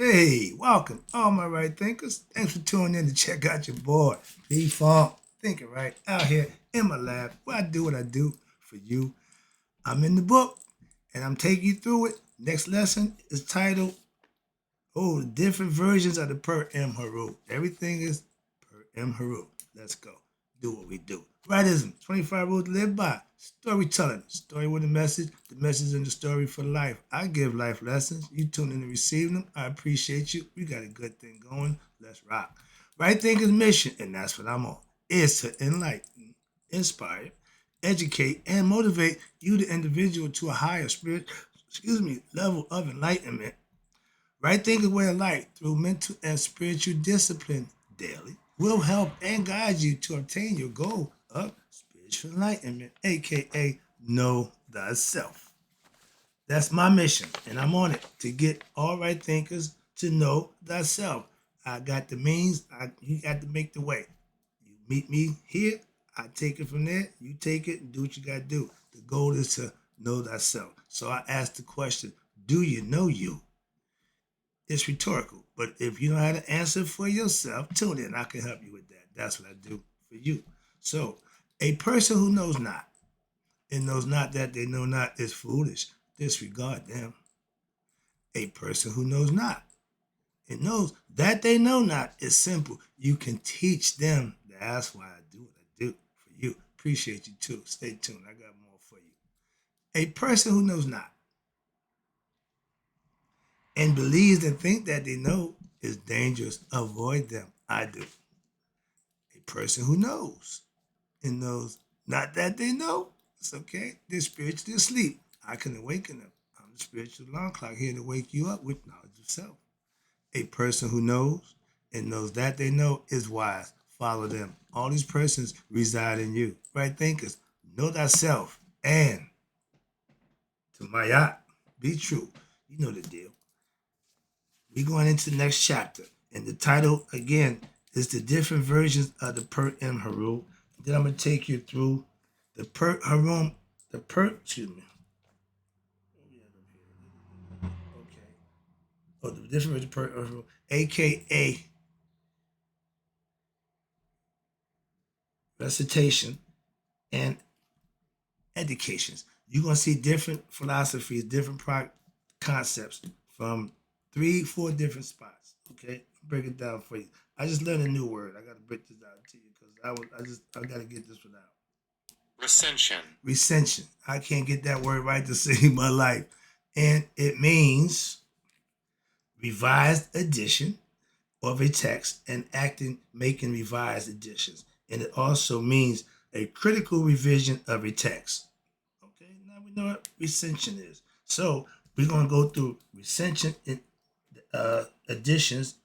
Hey, welcome, all my right thinkers. Thanks for tuning in to check out your boy, P Funk, thinking right out here in my lab where I do what I do for you. I'm in the book and I'm taking you through it. Next lesson is titled, the different versions of the Pert M. Heru. Everything is Pert M. Heru. Let's go. Do what we do. Rightism, 25 rules to live by. Storytelling, story with a message, the message in the story for life. I give life lessons. You tune in to receive them. I appreciate you. We got a good thing going. Let's rock. Right Thinker's mission, and that's what I'm on, is to enlighten, inspire, educate, and motivate you, the individual, to a higher level of enlightenment. Right thinking way of life through mental and spiritual discipline daily will help and guide you to obtain your goal of spiritual enlightenment, aka know thyself. That's my mission, and I'm on it to get all right thinkers to know thyself. I got the means, you got to make the way. You meet me here, I take it from there, you take it and do what you got to do. The goal is to know thyself. So I ask the question, do you know you? It's rhetorical. But if you know how to answer for yourself, tune in. I can help you with that. That's what I do for you. So, a person who knows not and knows not that they know not is foolish. Disregard them. A person who knows not and knows that they know not is simple. You can teach them. That's why I do what I do for you. Appreciate you too. Stay tuned. I got more for you. A person who knows not and believes and think that they know is dangerous. Avoid them. I do. A person who knows and knows not that they know, it's okay. They're spiritually asleep. I can awaken them. I'm the spiritual alarm clock here to wake you up with knowledge of self. A person who knows and knows that they know is wise. Follow them. All these persons reside in you. Right thinkers, know thyself and to my yacht, be true. You know the deal. We're going into the next chapter. And the title, again, is the different versions of the Pert M. Heru. Then I'm going to take you through the Pert Harum, the Pert, excuse me. Okay. Oh, the different versions of Pert Haru, aka recitation and educations. You're going to see different philosophies, different concepts from 3, 4 different spots. Okay, break it down for you. I just learned a new word. I got to break this down to you because I got to get this one out. Recension. Recension. I can't get that word right to save my life, and it means revised edition of a text and making revised editions, and it also means a critical revision of a text. Okay, now we know what recension is. So we're going to go through recension editions,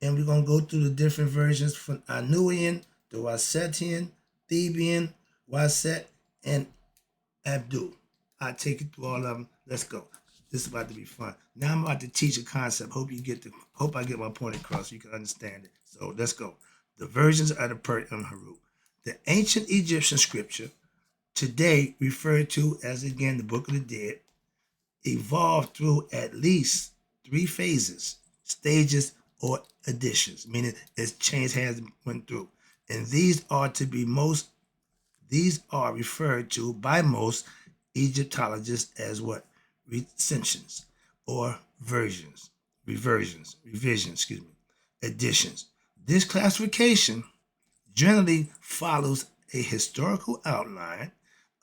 and we're going to go through the different versions from Anuian, the Wasetian, Theban, Waset, and Abdul. I'll take you through all of them. Let's go. This is about to be fun. Now I'm about to teach a concept. Hope I get my point across so you can understand it. So let's go. The versions of the Pert and Heru. The ancient Egyptian scripture, today referred to as again the Book of the Dead, evolved through at least 3 phases, stages, or editions, meaning it's changed hands and went through. And these are referred to by most Egyptologists as what? Recensions or revisions, editions. This classification generally follows a historical outline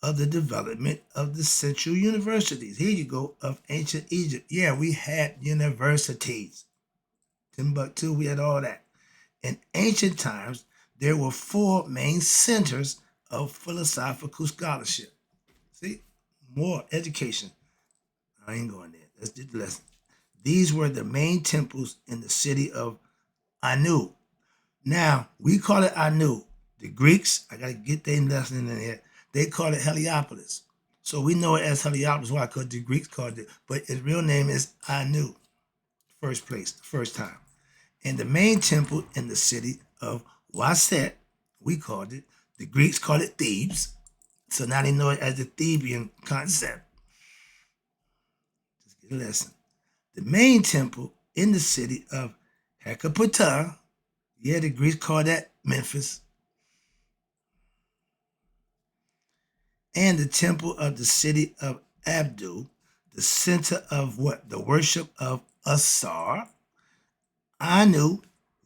of the development of the central universities. Here you go, of ancient Egypt. Yeah, we had universities. Timbuktu, we had all that. In ancient times, there were 4 main centers of philosophical scholarship. See, more education. I ain't going there. Let's do the lesson. These were the main temples in the city of Anu. Now, we call it Anu. The Greeks, I got to get their lesson in here, they call it Heliopolis. So we know it as Heliopolis. Why? Because the Greeks called it. But its real name is Anu. First place, the first time. And the main temple in the city of Waset, we called it. The Greeks called it Thebes. So now they know it as the Theban concept. Just get a lesson. The main temple in the city of Hecapata. Yeah, the Greeks call that Memphis. And the temple of the city of Abdu, the center of what? The worship of Asar. Anu,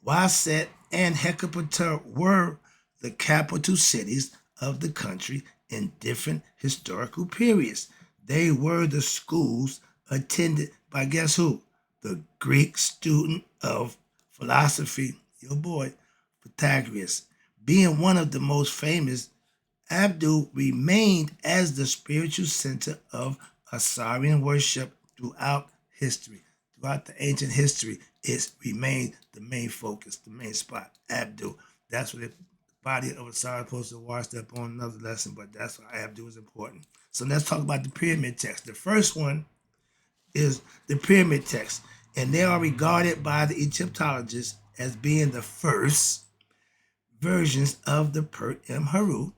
Waset, and Hecapata were the capital cities of the country in different historical periods. They were the schools attended by guess who? The Greek student of philosophy, your boy, Pythagoras. Being one of the most famous, Abdu remained as the spiritual center of Assyrian worship throughout history. Throughout the ancient history, it remained the main focus, the main spot. Abdu. That's what the body of Osiris is supposed to wash up on another lesson, but that's why Abdu is important. So let's talk about the pyramid text. The first one is the pyramid text, and they are regarded by the Egyptologists as being the first versions of the Pert Heru.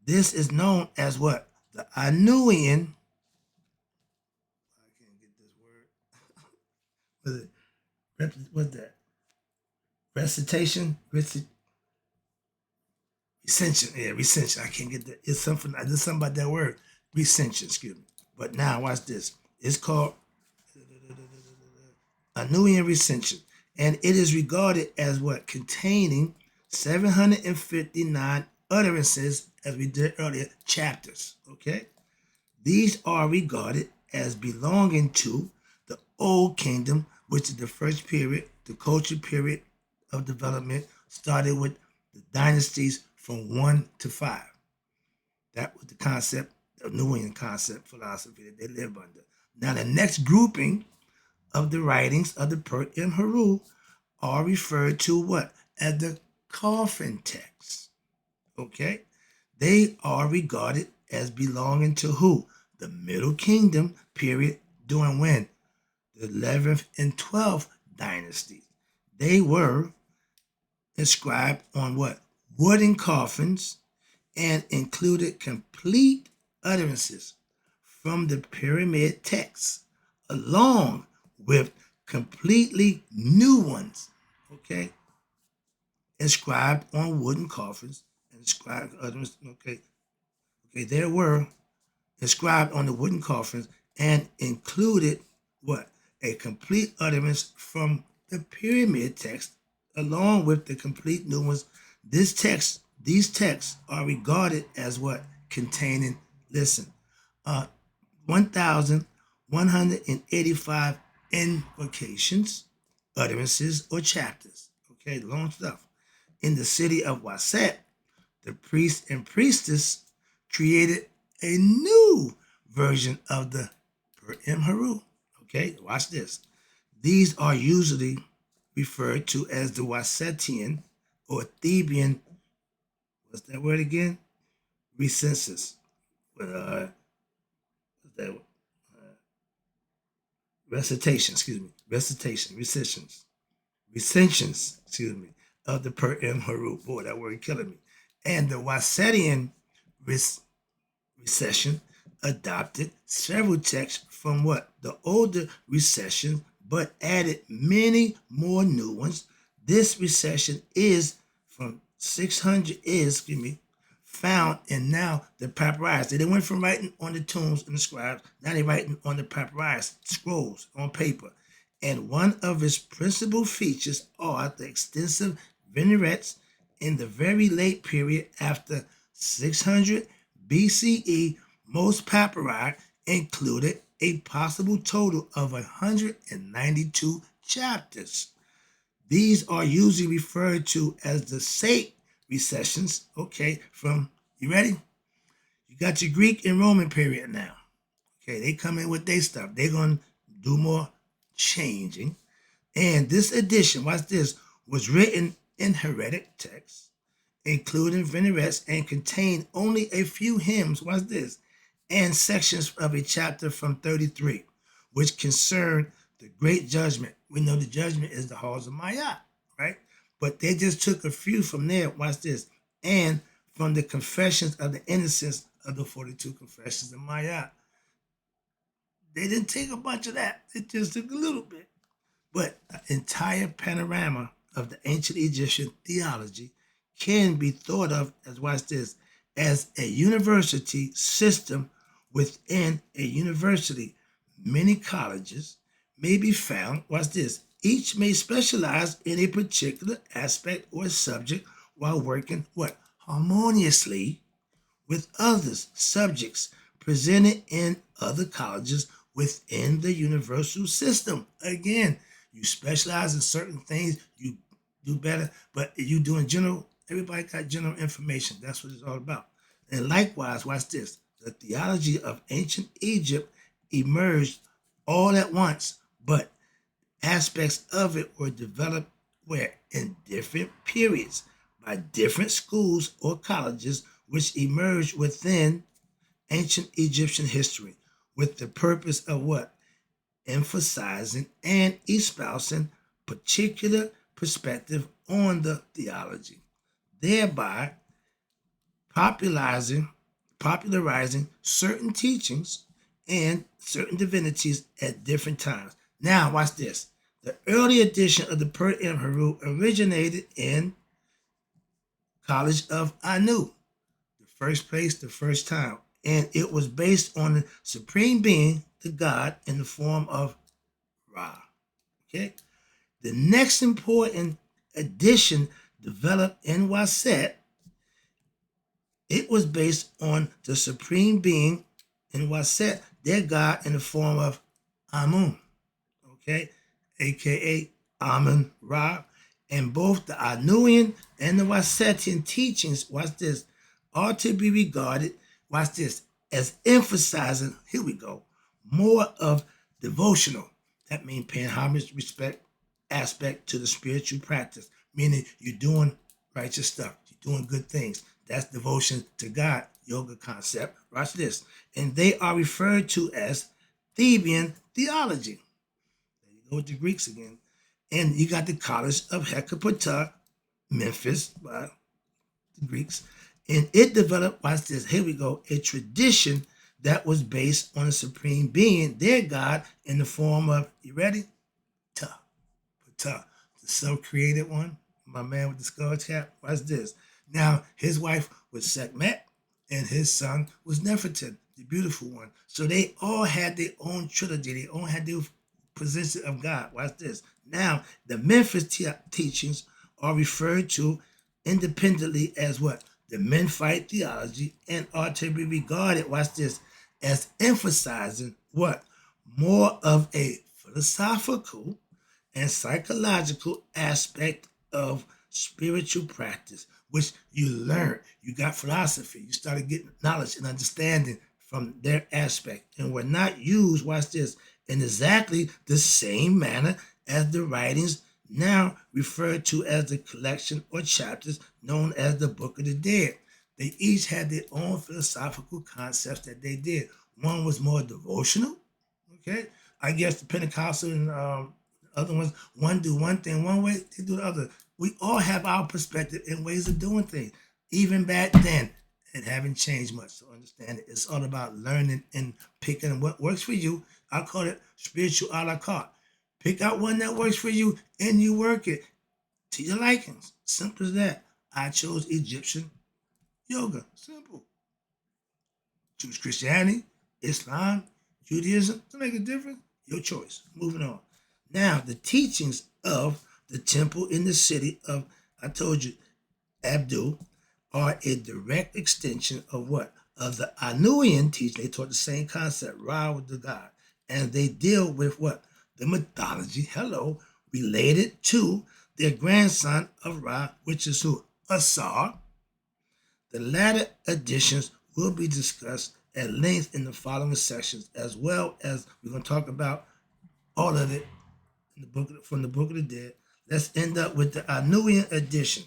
This is known as what? The Anuian. I can't get this word. What's that? Recitation? Recension. Yeah, recension. I can't get that. It's something. I did something about that word. Recension, excuse me. But now, watch this. It's called Anuian recension. And it is regarded as what? Containing 759 utterances, as we did earlier, chapters. Okay? These are regarded as belonging to the Old Kingdom, which is the first period, the culture period of development, started with the dynasties from 1 to 5. That was the concept, the Nubian concept philosophy that they live under. Now, the next grouping of the writings of the Pert and Heru are referred to what? As the coffin texts. Okay? They are regarded as belonging to who? The Middle Kingdom period during when? The 11th and 12th dynasties. They were inscribed on what? Wooden coffins and included complete utterances from the pyramid texts, along with completely new ones, okay? Inscribed on wooden coffins, inscribed utterances, okay? There were inscribed on the wooden coffins and included what? A complete utterance from the pyramid text, along with the complete new ones. These texts are regarded as what? Containing, listen, 1,185 invocations, utterances, or chapters. Okay, long stuff. In the city of Waset, the priest and priestess created a new version of the Pert Heru. Okay, watch this. These are usually referred to as the Wasetian or Theban, what's that word again? Recensus. What's that? Recitation, excuse me. Recensions, excuse me, of the Pert Heru. Boy, that word killing me. And the Wasetian Recension adopted several texts from what? The older Recension, but added many more new ones. This Recension is from 600 found in now the papyrus. They went from writing on the tombs and the scribes, now they're writing on the papyrus, scrolls on paper. And one of its principal features are the extensive vignettes in the very late period after 600 BCE. Most papyri included a possible total of 192 chapters. These are usually referred to as the Sate Recensions. Okay, from, you ready? You got your Greek and Roman period now. Okay, they come in with their stuff. They're going to do more changing. And this edition, watch this, was written in heretic texts, including vignettes, and contained only a few hymns, watch this, and sections of a chapter from 33, which concern the great judgment. We know the judgment is the halls of Ma'at, right? But they just took a few from there, watch this, and from the confessions of the innocence of the 42 confessions of Ma'at. They didn't take a bunch of that. They just took a little bit. But the entire panorama of the ancient Egyptian theology can be thought of as, watch this, as a university system within a university. Many colleges may be found, watch this, each may specialize in a particular aspect or subject while working what? Harmoniously with others, subjects presented in other colleges within the universal system. Again, you specialize in certain things, you do better, but you doing general, everybody got general information. That's what it's all about. And likewise, watch this. The theology of ancient Egypt emerged all at once, but aspects of it were developed where in different periods by different schools or colleges which emerged within ancient Egyptian history with the purpose of what? Emphasizing and espousing particular perspective on the theology, thereby popularizing certain teachings and certain divinities at different times. Now, watch this. The early edition of the Pert and Heru originated in College of Anu, the first place, the first time. And it was based on the supreme being, the God, in the form of Ra. Okay? The next important edition developed in Waset, it was based on the supreme being in Waset, their God, in the form of Amun. Okay? AKA Amun Ra. And both the Anuian and the Wasetian teachings, watch this, are to be regarded, watch this, as emphasizing, here we go, more of devotional. That means paying homage, respect, aspect to the spiritual practice, meaning you're doing righteous stuff, you're doing good things. That's devotion to God, yoga concept. Watch this. And they are referred to as Theban theology. There you go with the Greeks again. And you got the College of Hecapata, Memphis, by the Greeks. And it developed, watch this, here we go, a tradition that was based on a supreme being, their God, in the form of, you ready? Ptah, the self-created one, my man with the skull cap. Watch this. Now, his wife was Sekhmet, and his son was Nefertiti, the beautiful one. So they all had their own trilogy. They all had their position of God. Watch this. Now, the Memphis teachings are referred to independently as what? The Memphite theology, and are to be regarded, watch this, as emphasizing what? More of a philosophical and psychological aspect of spiritual practice, which you learn. You got philosophy. You started getting knowledge and understanding from their aspect, and were not used, watch this, in exactly the same manner as the writings now referred to as the collection or chapters known as the Book of the Dead. They each had their own philosophical concepts that they did. One was more devotional, okay? I guess the Pentecostal and other ones, one do one thing one way, they do the other. We all have our perspective and ways of doing things. Even back then, it haven't changed much. So understand it. It's all about learning and picking what works for you. I call it spiritual a la carte. Pick out one that works for you and you work it to your likings. Simple as that. I chose Egyptian yoga. Simple. Choose Christianity, Islam, Judaism. Doesn't make a difference. Your choice. Moving on. Now, the teachings of the temple in the city of, I told you, Abdul, are a direct extension of what? Of the Anuian teaching. They taught the same concept, Ra with the God. And they deal with what? The mythology, related to their grandson of Ra, which is who? Asar. The latter additions will be discussed at length in the following sections, as well as we're going to talk about all of it in the book, from the Book of the Dead. Let's end up with the Anuian edition.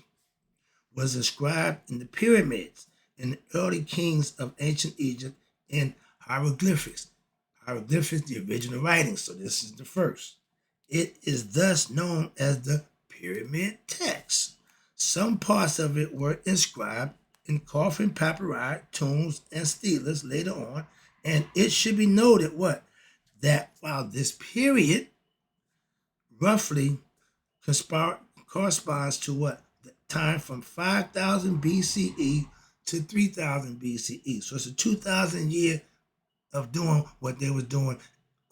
Was inscribed in the pyramids and the early kings of ancient Egypt in hieroglyphics. Hieroglyphics, the original writing, so this is the first. It is thus known as the pyramid text. Some parts of it were inscribed in coffin papyri, tombs, and steles later on, and it should be noted what? That while this period roughly corresponds to what? The time from 5000 BCE to 3000 BCE. So it's a 2000 year of doing what they was doing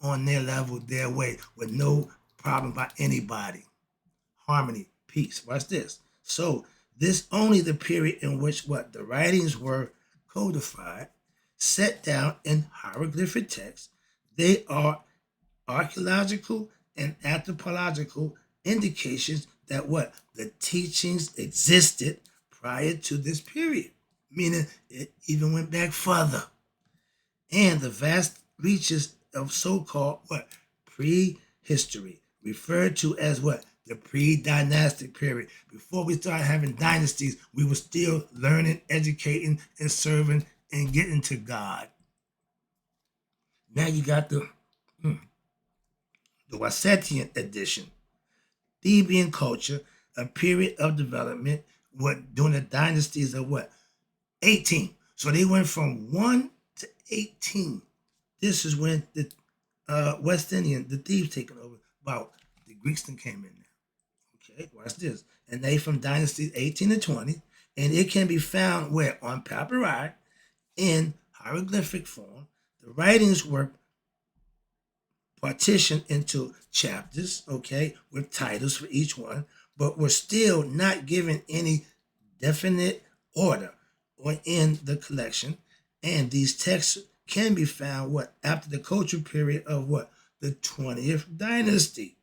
on their level, their way, with no problem by anybody. Harmony, peace. Watch this. So this only the period in which what? The writings were codified, set down in hieroglyphic text. They are archaeological and anthropological indications that what? The teachings existed prior to this period, meaning it even went back further. And the vast reaches of so-called what? Prehistory, referred to as what? The pre-dynastic period. Before we started having dynasties, we were still learning, educating, and serving and getting to God. Now you got the Recension edition. Theban culture, a period of development, what during the dynasties of what? 18. So they went from 1 to 18. This is when the West Indian, the thieves taken over. Wow, the Greeks then came in there. Okay, watch this. And they from dynasties 18 to 20. And it can be found where? On papyri, in hieroglyphic form. The writings were partitioned into chapters, okay, with titles for each one, but were still not given any definite order or in the collection. And these texts can be found what? After the cultural period of what? The 20th dynasty.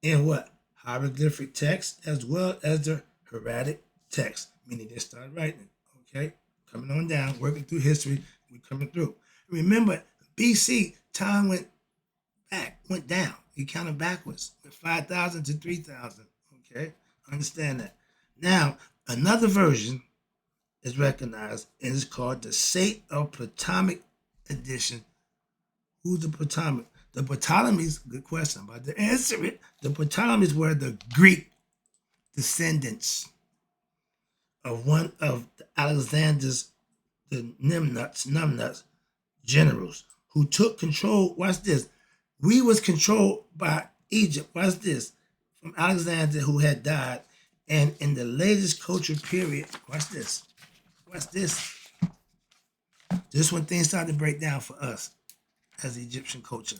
In what? Hieroglyphic text as well as the hieratic text, meaning they started writing it, okay? Coming on down, working through history, we're coming through. Remember, BC, time went down. He counted backwards, from 5,000 to 3,000. Okay, understand that. Now, another version is recognized and is called the Sate of Ptolemaic edition. Who's the Ptolemaic? The Ptolemies, good question, I'm about to answer it. The Ptolemies were the Greek descendants of one of Alexander's, the numbnuts generals, who took control. Watch this. We was controlled by Egypt. Watch this. From Alexander, who had died. And in the latest cultural period, watch this. Watch this. This when things started to break down for us as Egyptian culture.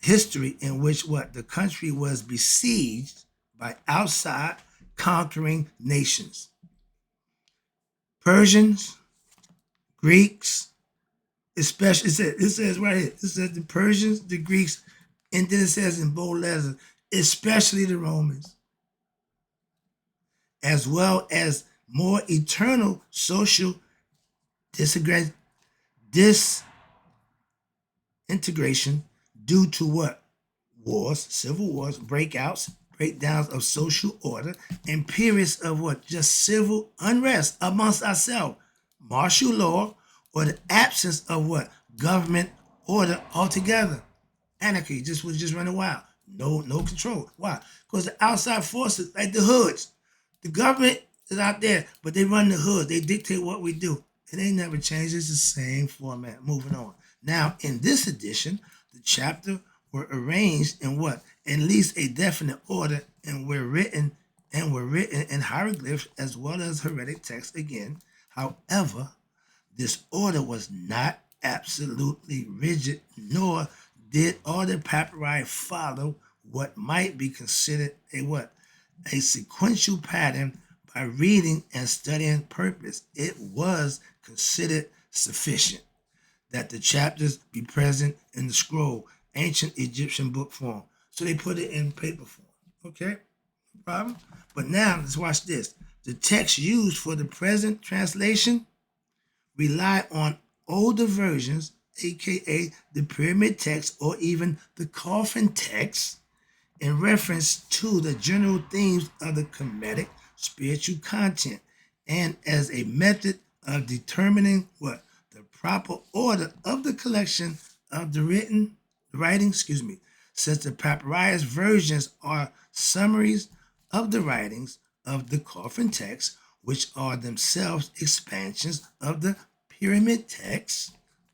History in which what? The country was besieged by outside conquering nations. Persians, Greeks, especially, it says right here, it says the Persians, the Greeks, and then it says in bold letters, especially the Romans, as well as more eternal social disintegration due to what? Wars, civil wars, breakouts, breakdowns of social order, and periods of what? Just civil unrest amongst ourselves, martial law, or the absence of what? Government order altogether. Anarchy was just running wild. No control. Why? Because the outside forces, like the hoods, the government is out there, but they run the hood. They dictate what we do. It ain't never changed. It's the same format. Moving on. Now, in this edition, the chapter were arranged in what? At least a definite order, and were written in hieroglyphs as well as hieratic text again. However, this order was not absolutely rigid, nor did all the papyri follow what might be considered a what? A sequential pattern by reading and studying purpose. It was considered sufficient that the chapters be present in the scroll, ancient Egyptian book form. So they put it in paper form. Okay? No problem? But now, let's watch this. The text used for the present translation rely on older versions, aka the pyramid text or even the coffin text, in reference to the general themes of the Kemetic spiritual content, and as a method of determining what? The proper order of the collection of the writing, since the papyrus versions are summaries of the writings of the coffin text, which are themselves expansions of the pyramid text,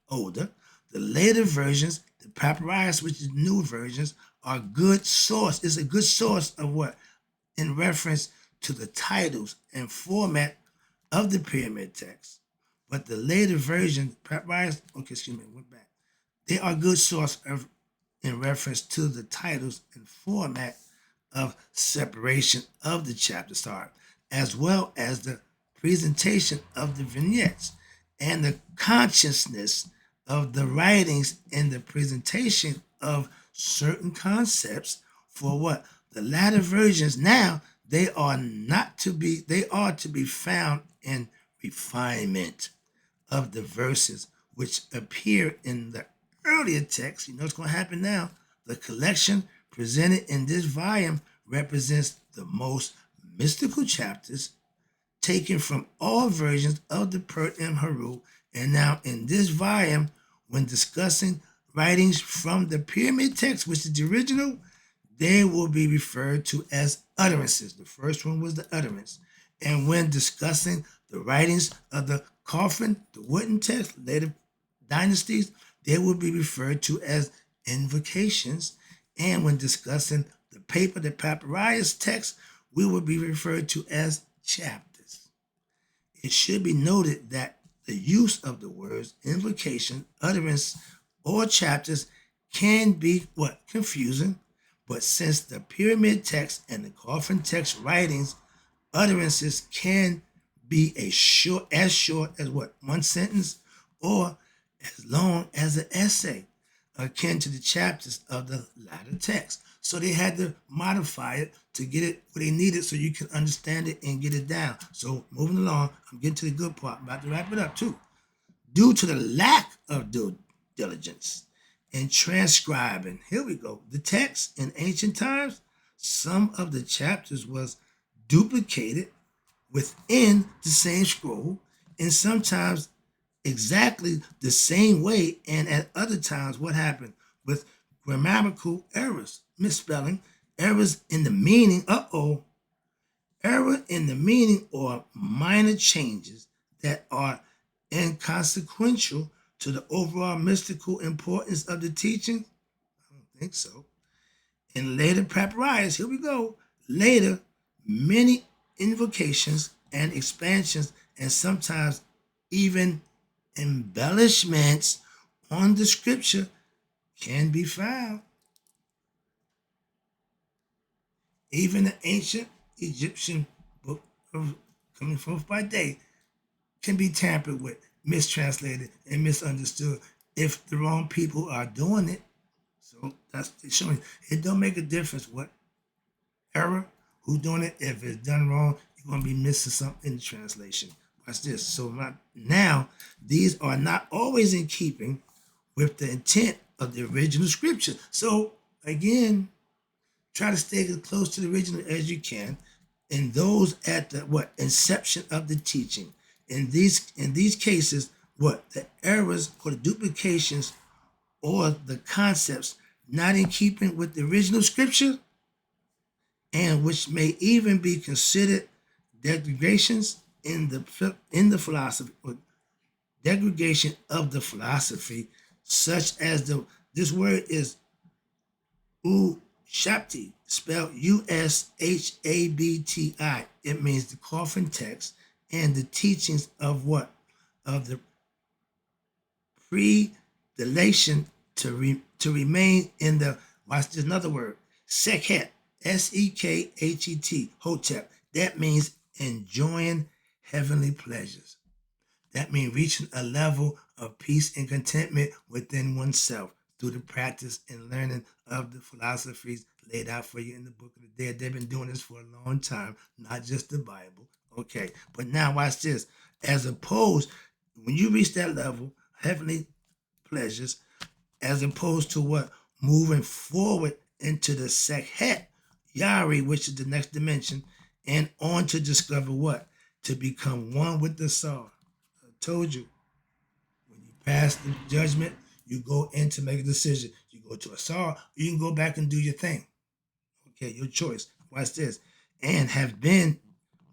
older. The later versions, the papyrus, which is new versions, are good source. It's a good source of what? In reference to the titles and format of the pyramid text. But the later version, went back. They are good source of in reference to the titles and format of separation of the chapter start, as well as the presentation of the vignettes and the consciousness of the writings and the presentation of certain concepts for what the latter versions now they are to be found in refinement of the verses which appear in the earlier text. You know what's going to happen now? The collection presented in this volume represents the most mystical chapters taken from all versions of the Pert and Heru. And now in this volume, when discussing writings from the pyramid text, which is the original, they will be referred to as utterances. The first one was the utterance. And when discussing the writings of the coffin, the wooden text, later dynasties, they will be referred to as invocations. And when discussing the paper, the papyrus text, we will be referred to as chapters. It should be noted that the use of the words invocation, utterance, or chapters can be confusing, but since the pyramid text and the coffin text writings, utterances can be as short as one sentence, or as long as an essay, akin to the chapters of the latter text. So they had to modify it to get it where they need it so you can understand it and get it down. So moving along, I'm getting to the good part. I'm about to wrap it up too. Due to the lack of due diligence in transcribing, here we go, the text in ancient times, some of the chapters was duplicated within the same scroll, and sometimes exactly the same way, and at other times what happened with grammatical errors, misspelling, errors in the meaning, error in the meaning or minor changes that are inconsequential to the overall mystical importance of the teaching? I don't think so. In later papyrus, here we go, later, many invocations and expansions and sometimes even embellishments on the scripture can be found. Even the ancient Egyptian book of coming forth by day can be tampered with, mistranslated, and misunderstood if the wrong people are doing it. So that's showing it don't make a difference what error, who's doing it. If it's done wrong, you're going to be missing something in the translation. Watch this. So now, these are not always in keeping with the intent of the original scripture. So again, try to stay as close to the original as you can. And those at the inception of the teaching. In these cases, the errors or the duplications or the concepts not in keeping with the original scripture, and which may even be considered degradations in the philosophy, or degradation of the philosophy, such as this word is Ushabti, spelled Ushabti. It means the coffin text and the teachings of of the predilation to remain in the, watch this, another word, Sekhet, Sekhet, Hotep. That means enjoying heavenly pleasures. That means reaching a level of peace and contentment within oneself through the practice and learning of the philosophies laid out for you in the Book of the Dead. They've been doing this for a long time, not just the Bible. Okay, but now watch this. As opposed, when you reach that level, heavenly pleasures, as opposed to moving forward into the Sekhet, Yari, which is the next dimension, and on to discover to become one with the soul. I told you, when you pass the judgment, you go in to make a decision. You go to a saw, you can go back and do your thing. Okay, your choice. Watch this. And have been,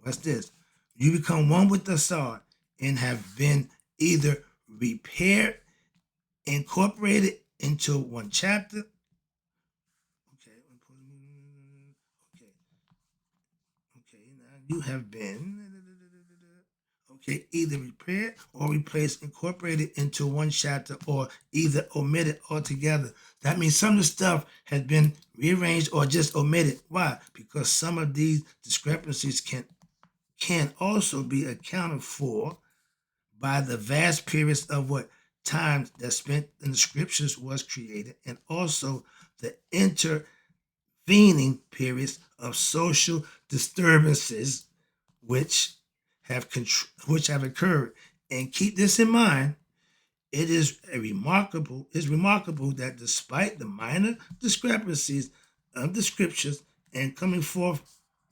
watch this. You become one with the saw and have been either repaired, incorporated into one chapter, Okay, now you have been okay, either repaired or replaced, incorporated into one chapter, or either omitted altogether. That means some of the stuff has been rearranged or just omitted. Why? Because some of these discrepancies can also be accounted for by the vast periods of what time that spent in the scriptures was created, and also the intervening periods of social disturbances which which have occurred. And keep this in mind, it's remarkable that despite the minor discrepancies of the scriptures and coming forth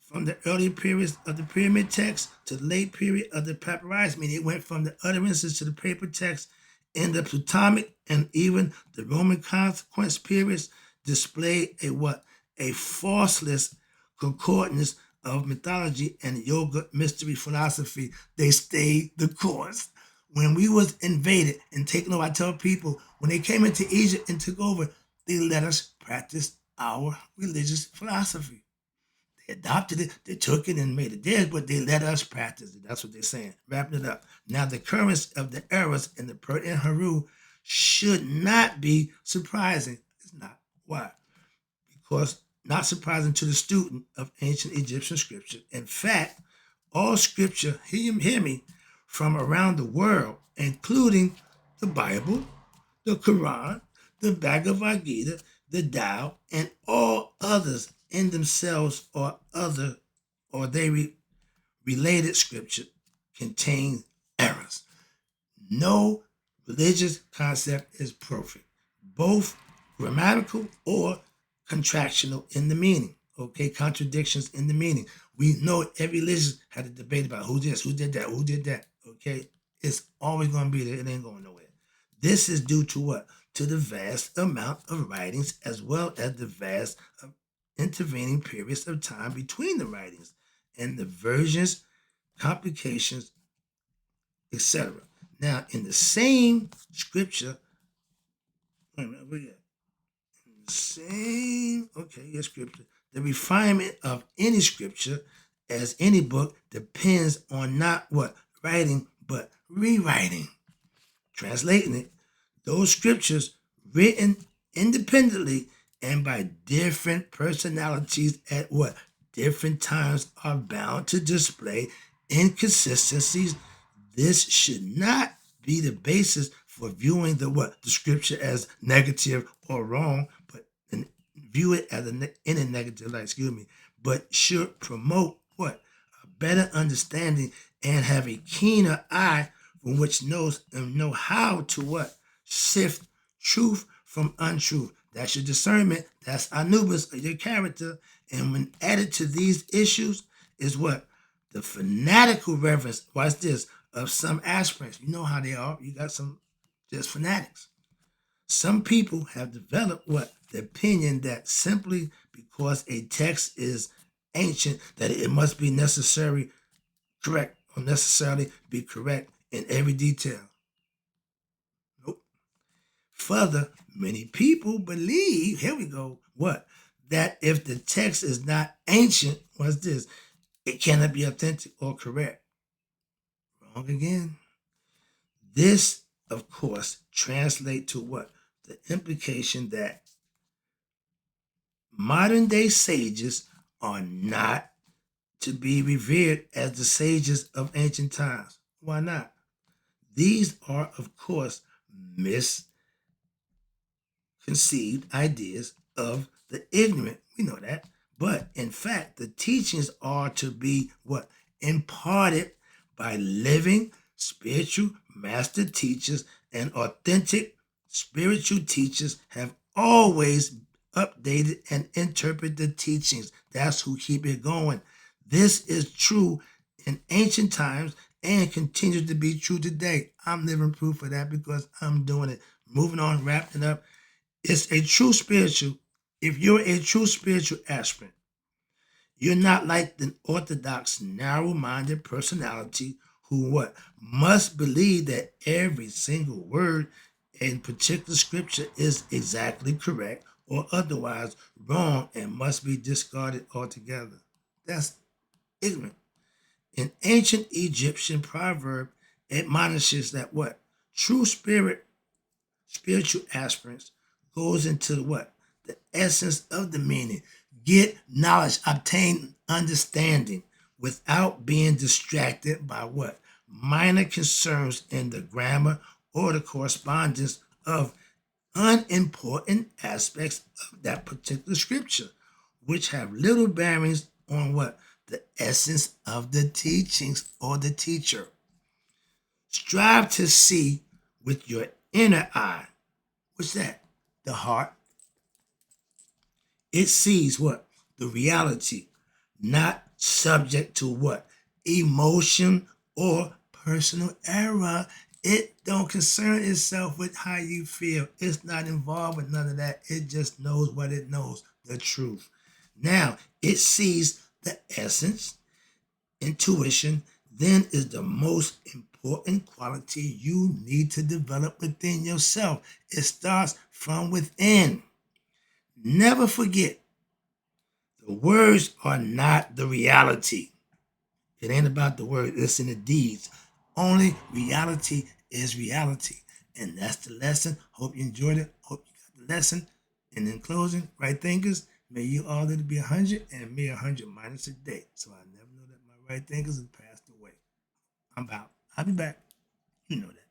from the early periods of the pyramid text to the late period of the papyrus, meaning it went from the utterances to the paper text in the Ptolemaic and even the Roman consequence periods, display a what? A falseless concordance of mythology and yoga mystery philosophy. They stayed the course. When we was invaded and taken over, I tell people, when they came into Egypt and took over, they let us practice our religious philosophy. They adopted it, they took it and made it theirs, but they let us practice it. That's what they're saying. Wrapping it up. Now, the currents of the eras in the Pert and Heru should not be surprising. It's not. Why? Because not surprising to the student of ancient Egyptian scripture. In fact, all scripture, hear me, from around the world, including the Bible, the Quran, the Bhagavad Gita, the Tao, and all others in themselves or related scripture contain errors. No religious concept is perfect, both grammatical or contractional in the meaning. Okay, contradictions in the meaning. We know every religion had a debate about who this, who did that, who did that. Okay, it's always going to be there. It ain't going nowhere. This is due to what? To the vast amount of writings, as well as the vast intervening periods of time between the writings and the versions, complications, etc. Now, in the same scripture, wait a minute, where you at? In the same, okay, yes, scripture. The refinement of any scripture, as any book, depends on not what? Writing, but rewriting. Translating it, those scriptures written independently and by different personalities at what? Different times are bound to display inconsistencies. This should not be the basis for viewing the what? The scripture as negative or wrong, but view it as in a negative light, but should promote what? A better understanding and have a keener eye from which knows and know how to what? Sift truth from untruth. That's your discernment. That's Anubis of your character. And when added to these issues is what? The fanatical reverence, watch this, of some aspirants. You know how they are. You got some just fanatics. Some people have developed what? The opinion that simply because a text is ancient, that it must be necessarily correct or necessarily be correct in every detail. Nope. Further, many people believe, here we go, what? That if the text is not ancient, what's this? It cannot be authentic or correct. Wrong again. This, of course, translates to what? The implication that modern day sages are not to be revered as the sages of ancient times. Why not? These are, of course, misconceived ideas of the ignorant. We know that. But in fact, the teachings are to be what? Imparted by living spiritual master teachers, and authentic spiritual teachers have always updated and interpreted the teachings. That's who keep it going. This is true in ancient times and continues to be true today. I'm living proof of that because I'm doing it. Moving on, wrapping up. It's a true spiritual. If you're a true spiritual aspirant, you're not like the orthodox, narrow-minded personality who what? Must believe that every single word in particular scripture is exactly correct or otherwise wrong and must be discarded altogether. That's ignorant. An ancient Egyptian proverb admonishes that what? True spiritual aspirants goes into what? The essence of the meaning. Get knowledge, obtain understanding without being distracted by what? Minor concerns in the grammar or the correspondence of unimportant aspects of that particular scripture, which have little bearings on what? The essence of the teachings or the teacher. Strive to see with your inner eye. What's that? The heart. It sees what? The reality, not subject to what? Emotion or personal error. It don't concern itself with how you feel. It's not involved with none of that. It just knows what it knows, the truth. Now, it sees the essence. Intuition then is the most important quality you need to develop within yourself. It starts from within. Never forget, the words are not the reality. It ain't about the word, it's in the deeds. Only reality is reality. And that's the lesson. Hope you enjoyed it. Hope you got the lesson. And in closing, right thinkers, may you all live to be 100 and may 100 minus a day. So I never know that my right thinkers have passed away. I'm out. I'll be back. You know that.